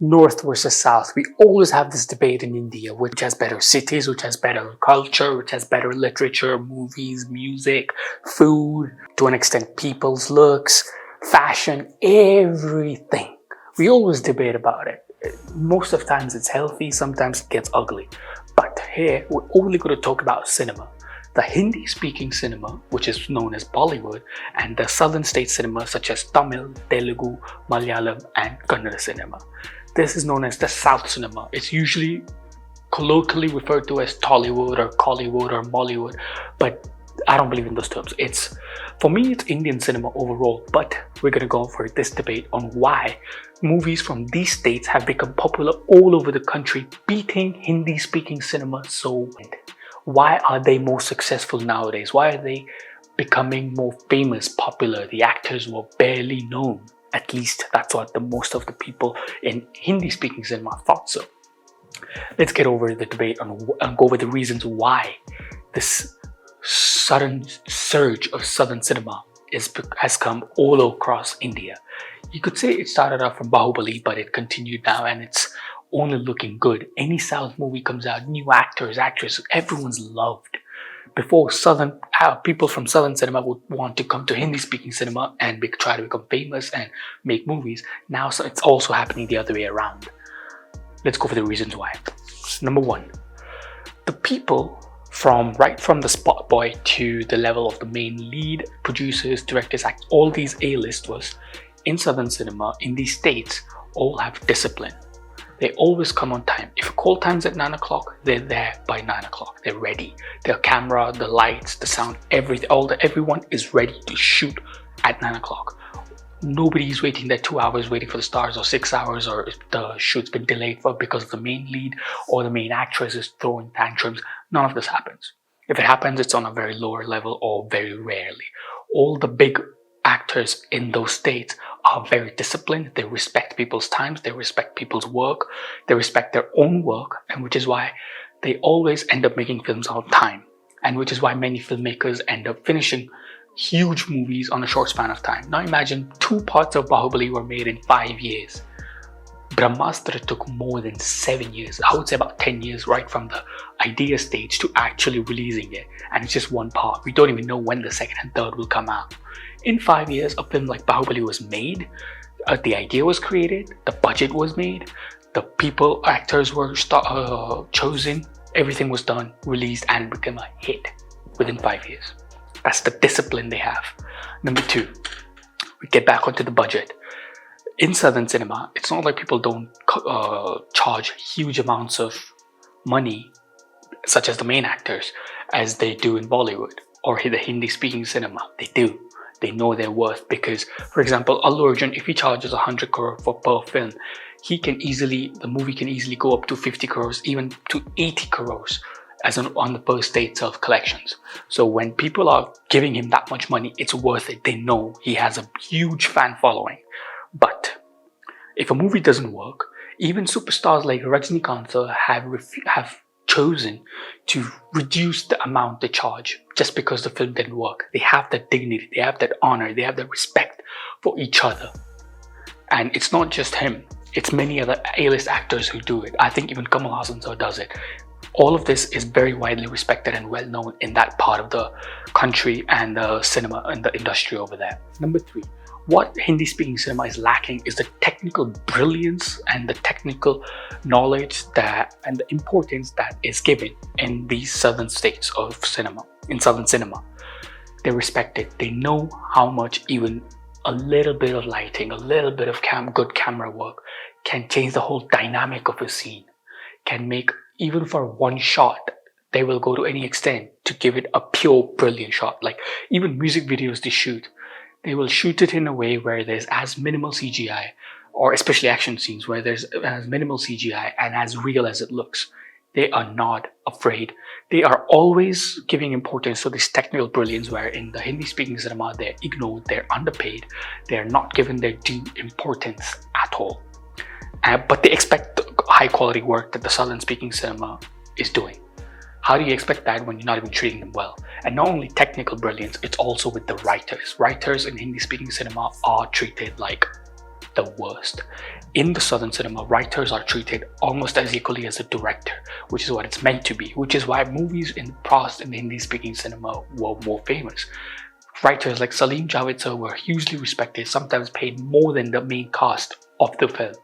North versus South. We always have this debate in India, which has better cities, which has better culture, which has better literature, movies, music, food, to an extent people's looks, fashion, everything. We always debate about it. Most of the times it's healthy, sometimes it gets ugly. But here, we're only going to talk about cinema. The Hindi-speaking cinema, which is known as Bollywood, and the southern state cinema such as Tamil, Telugu, Malayalam and Kannada cinema. This is known as the South cinema. It's usually colloquially referred to as Tollywood or Collywood or Bollywood, but I don't believe in those terms. For me, it's Indian cinema overall, but we're going to go for this debate on why movies from these states have become popular all over the country, beating Hindi-speaking cinema so bad. Why are they more successful nowadays? Why are they becoming more famous, popular? The actors were barely known. At least that's what most of the people in Hindi-speaking cinema thought so. Let's get over the debate and go over the reasons why this sudden surge of southern cinema has come all across India. You could say it started off from Bahubali, but it continued now and it's only looking good. Any South movie comes out, new actors, actresses, everyone's loved. Before people from southern cinema would want to come to Hindi-speaking cinema and try to become famous and make movies. Now it's also happening the other way around. Let's go for the reasons why. Number one, the people right from the spot boy to the level of the main lead, producers, directors, actors, all these A-listers in southern cinema, in these states, all have discipline. They always come on time. If a call time's at 9 o'clock, they're there by 9 o'clock. They're ready. Their camera, the lights, the sound, everyone is ready to shoot at 9 o'clock. Nobody's waiting there 2 hours waiting for the stars, or 6 hours, or if the shoot's been delayed because the main lead or the main actress is throwing tantrums. None of this happens. If it happens, it's on a very lower level or very rarely. All the big actors in those states are very disciplined. They respect people's times, they respect people's work, they respect their own work, and which is why they always end up making films on time, and which is why many filmmakers end up finishing huge movies on a short span of time. Now imagine 2 parts of Bahubali were made in 5 years. Brahmastra took more than 7 years. I would say about 10 years, right from the idea stage to actually releasing it. And it's just one part. We don't even know when the second and third will come out. In 5 years, a film like Bahubali was made. The idea was created. The budget was made. The actors were chosen. Everything was done, released, and became a hit within 5 years. That's the discipline they have. Number 2, we get back onto the budget. In southern cinema, it's not like people don't charge huge amounts of money, such as the main actors, as they do in Bollywood or the Hindi-speaking cinema. They do. They know their worth because, for example, Allu Arjun, if he charges 100 crore per film, the movie can easily go up to 50 crores, even to 80 crores on the per state self collections. So when people are giving him that much money, it's worth it. They know he has a huge fan following. But if a movie doesn't work, even superstars like Rajinikanth have chosen to reduce the amount they charge just because the film didn't work. They have that dignity, they have that honor, they have that respect for each other. And it's not just him, it's many other A-list actors who do it. I think even Kamal Haasan sir does it. All of this is very widely respected and well known in that part of the country and the cinema and the industry over there. Number 3, what Hindi-speaking cinema is lacking is the technical brilliance and the technical knowledge and the importance that is given in these southern states of cinema. In southern cinema, they respect it. They know how much even a little bit of lighting, a little bit of good camera work can change the whole dynamic of a scene. Can make, even for one shot, they will go to any extent to give it a pure, brilliant shot. Like even music videos they shoot. They will shoot it in a way where there's as minimal CGI, or especially action scenes where there's as minimal CGI and as real as it looks. They are not afraid. They are always giving importance to this technical brilliance, where in the Hindi-speaking cinema, they're ignored, they're underpaid, they're not given their due importance at all. But they expect the high-quality work that the southern-speaking cinema is doing. How do you expect that when you're not even treating them well? And not only technical brilliance, it's also with the writers. Writers in Hindi-speaking cinema are treated like the worst. In the southern cinema, writers are treated almost as equally as a director, which is what it's meant to be, which is why movies in the past in the Hindi-speaking cinema were more famous. Writers like Salim Javed sir were hugely respected, sometimes paid more than the main cast of the film,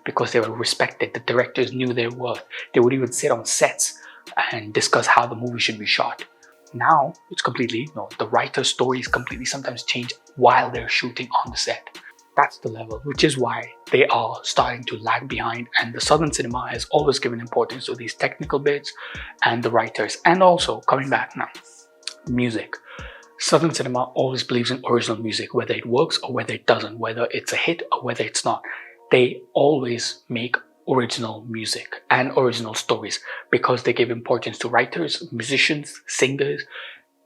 because they were respected. The directors knew their worth. They would even sit on sets and discuss how the movie should be shot. Now, it's completely ignored. The writer's stories completely sometimes change while they're shooting on the set. That's the level, which is why they are starting to lag behind, and the southern cinema has always given importance to these technical bits and the writers. And also, coming back now, music. Southern cinema always believes in original music, whether it works or whether it doesn't, whether it's a hit or whether it's not. They always make original music and original stories because they give importance to writers, musicians, singers,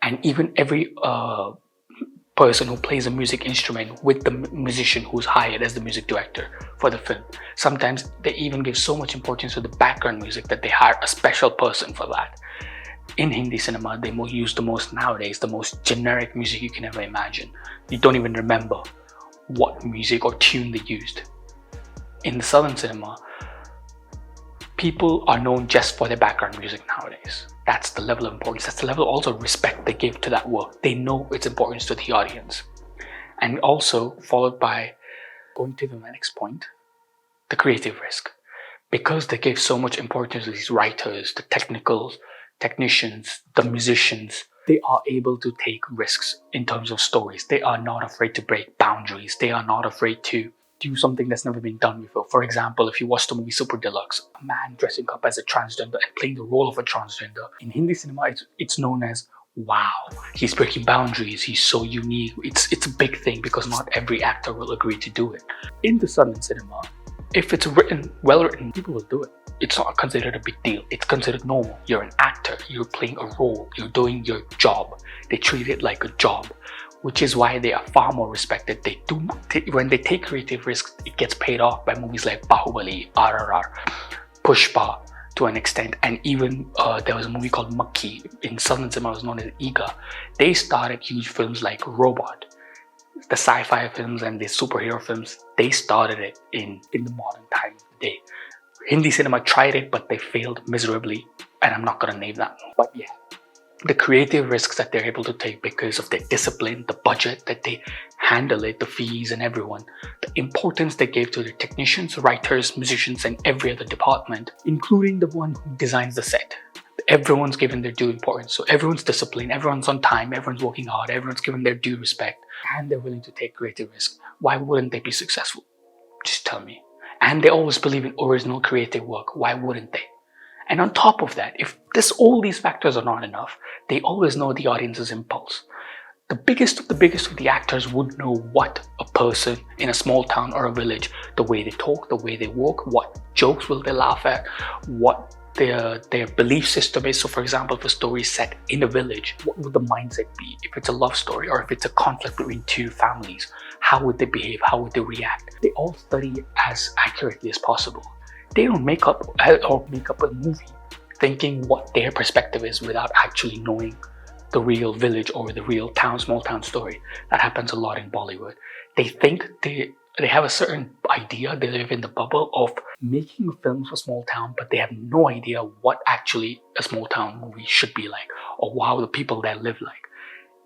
and even every person who plays a music instrument with the musician who's hired as the music director for the film. Sometimes they even give so much importance to the background music that they hire a special person for that. In Hindi cinema, they use the most nowadays, the most generic music you can ever imagine. You don't even remember what music or tune they used. In the southern cinema, people are known just for their background music nowadays. That's the level of importance. That's the level also of respect they give to that work. They know its importance to the audience. And also, followed by going to the next point, the creative risk. Because they give so much importance to these writers, the technicians, the musicians, they are able to take risks in terms of stories. They are not afraid to break boundaries. They are not afraid to do something that's never been done before. For example, if you watch the movie Super Deluxe, a man dressing up as a transgender and playing the role of a transgender, in Hindi cinema, it's known as, wow, he's breaking boundaries, he's so unique. It's a big thing because not every actor will agree to do it. In the southern cinema, if it's well written, people will do it. It's not considered a big deal. It's considered normal. You're an actor, you're playing a role, you're doing your job. They treat it like a job, which is why they are far more respected. When they take creative risks, it gets paid off by movies like Bahubali, RRR, Pushpa to an extent, and even there was a movie called Makki in southern cinema, was known as Iga. They started huge films like Robot. The sci-fi films and the superhero films, they started it in the modern time of the day. Hindi cinema tried it, but they failed miserably, and I'm not gonna name that one. But yeah, the creative risks that they're able to take because of their discipline, the budget that they handle it, the fees and everyone, the importance they gave to their technicians, writers, musicians, and every other department, including the one who designs the set. Everyone's given their due importance. So everyone's disciplined, everyone's on time, everyone's working hard, everyone's given their due respect, and they're willing to take creative risks. Why wouldn't they be successful? Just tell me. And they always believe in original creative work. Why wouldn't they? And on top of that, if all these factors are not enough, they always know the audience's impulse. The biggest of the actors would know what a person in a small town or a village, the way they talk, the way they walk, what jokes will they laugh at, what their belief system is. So for example, if a story is set in a village, what would the mindset be? If it's a love story or if it's a conflict between two families, how would they behave? How would they react? They all study as accurately as possible. They don't make up a movie thinking what their perspective is without actually knowing the real village or the real town, small town story. That happens a lot in Bollywood. They think they have a certain idea, they live in the bubble of making films for small town, but they have no idea what actually a small town movie should be like or how the people there live like.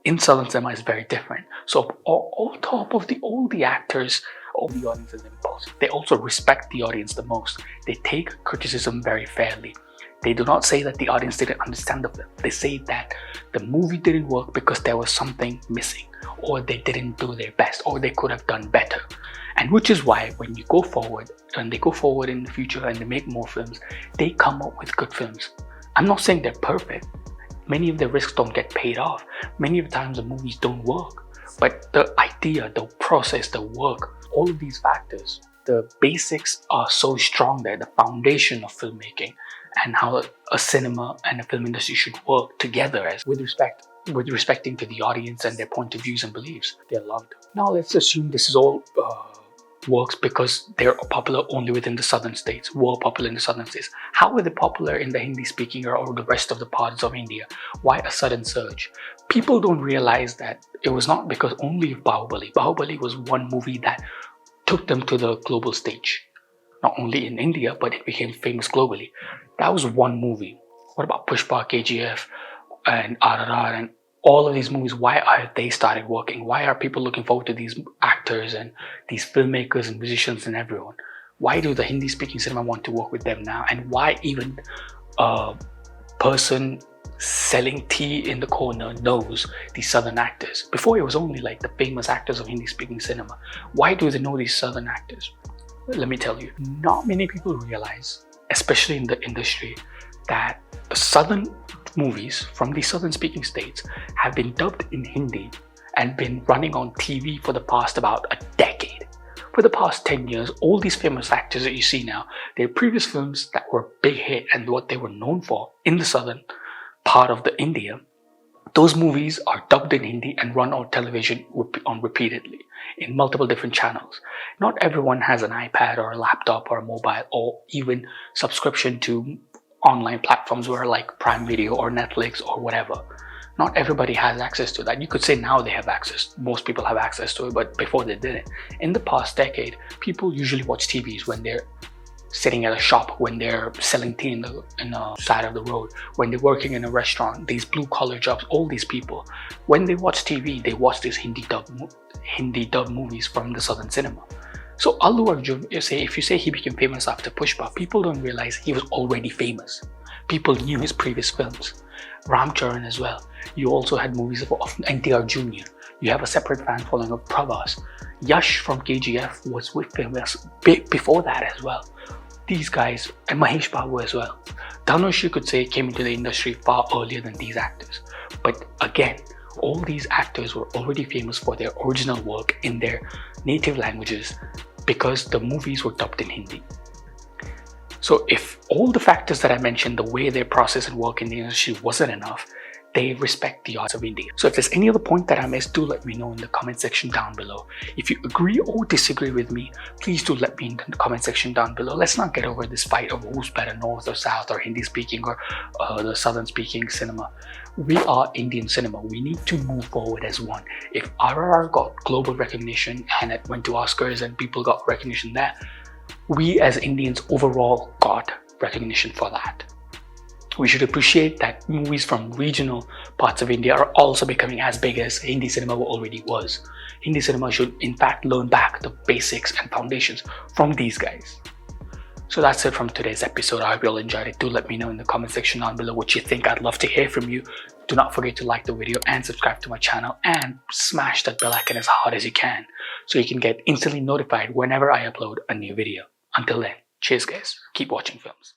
In southern cinema is very different. So on top of all the actors, all the audience's impulse, they also respect the audience the most. They take criticism very fairly. They do not say that the audience didn't understand the film. They say that the movie didn't work because there was something missing, or they didn't do their best, or they could have done better. And which is why when they go forward in the future and they make more films, they come up with good films. I'm not saying they're perfect. Many of the risks don't get paid off. Many of the times the movies don't work. But the idea, the process, the work, all of these factors, the basics are so strong there, the foundation of filmmaking and how a cinema and a film industry should work together as with respecting to the audience and their point of views and beliefs. They're loved. Now let's assume this is all works because they're popular only within the southern states, were popular in the southern states. How were they popular in the Hindi speaking or the rest of the parts of India? Why a sudden surge? People don't realize that it was not because only of Bahubali. Bahubali was one movie that took them to the global stage. not only in India, but it became famous globally. That was one movie. What about Pushpa, KGF, and RRR, and all of these movies? Why are they started working? Why are people looking forward to these actors and these filmmakers and musicians and everyone? Why do the Hindi speaking cinema want to work with them now? And why even a person selling tea in the corner knows these southern actors? Before, it was only like the famous actors of Hindi speaking cinema. Why do they know these southern actors? Well, let me tell you, not many people realize, especially in the industry, that the southern movies from the southern speaking states have been dubbed in Hindi and been running on TV for the past about a decade. For the past 10 years, all these famous actors that you see now, their previous films that were big hit and what they were known for in the southern part of the India, those movies are dubbed in Hindi and run on television repeatedly in multiple different channels. Not everyone has an iPad or a laptop or a mobile or even subscription to online platforms where like Prime Video or Netflix or whatever. Not everybody has access to that. You could say now they have access. Most people have access to it, but before they didn't. In the past decade, people usually watch TVs when they're sitting at a shop, when they're selling tea in the side of the road, when they're working in a restaurant, these blue collar jobs, all these people, when they watch TV, they watch these Hindi dub movies from the southern cinema. So Allu Arjun, if you say he became famous after Pushpa, people don't realize he was already famous. People knew his previous films. Ram Charan as well. You also had movies of NTR Jr. You have a separate fan following of Pravas. Yash from KGF was famous before that as well. These guys, and Mahesh Babu as well. Dhanush, you could say, came into the industry far earlier than these actors. But again, all these actors were already famous for their original work in their native languages because the movies were dubbed in Hindi. So if all the factors that I mentioned, the way they process and work in the industry wasn't enough, they respect the arts of India. So if there's any other point that I missed, do let me know in the comment section down below. If you agree or disagree with me, please do let me in the comment section down below. Let's not get over this fight of who's better, North or South, or Hindi speaking or the Southern speaking cinema. We are Indian cinema. We need to move forward as one. If RRR got global recognition and it went to Oscars and people got recognition there, we as Indians overall got recognition for that. We should appreciate that movies from regional parts of India are also becoming as big as Hindi cinema already was. Hindi cinema should in fact learn back the basics and foundations from these guys. So that's it from today's episode. I hope you all enjoyed it. Do let me know in the comment section down below what you think. I'd love to hear from you. Do not forget to like the video and subscribe to my channel and smash that bell icon as hard as you can so you can get instantly notified whenever I upload a new video. Until then, cheers guys. Keep watching films.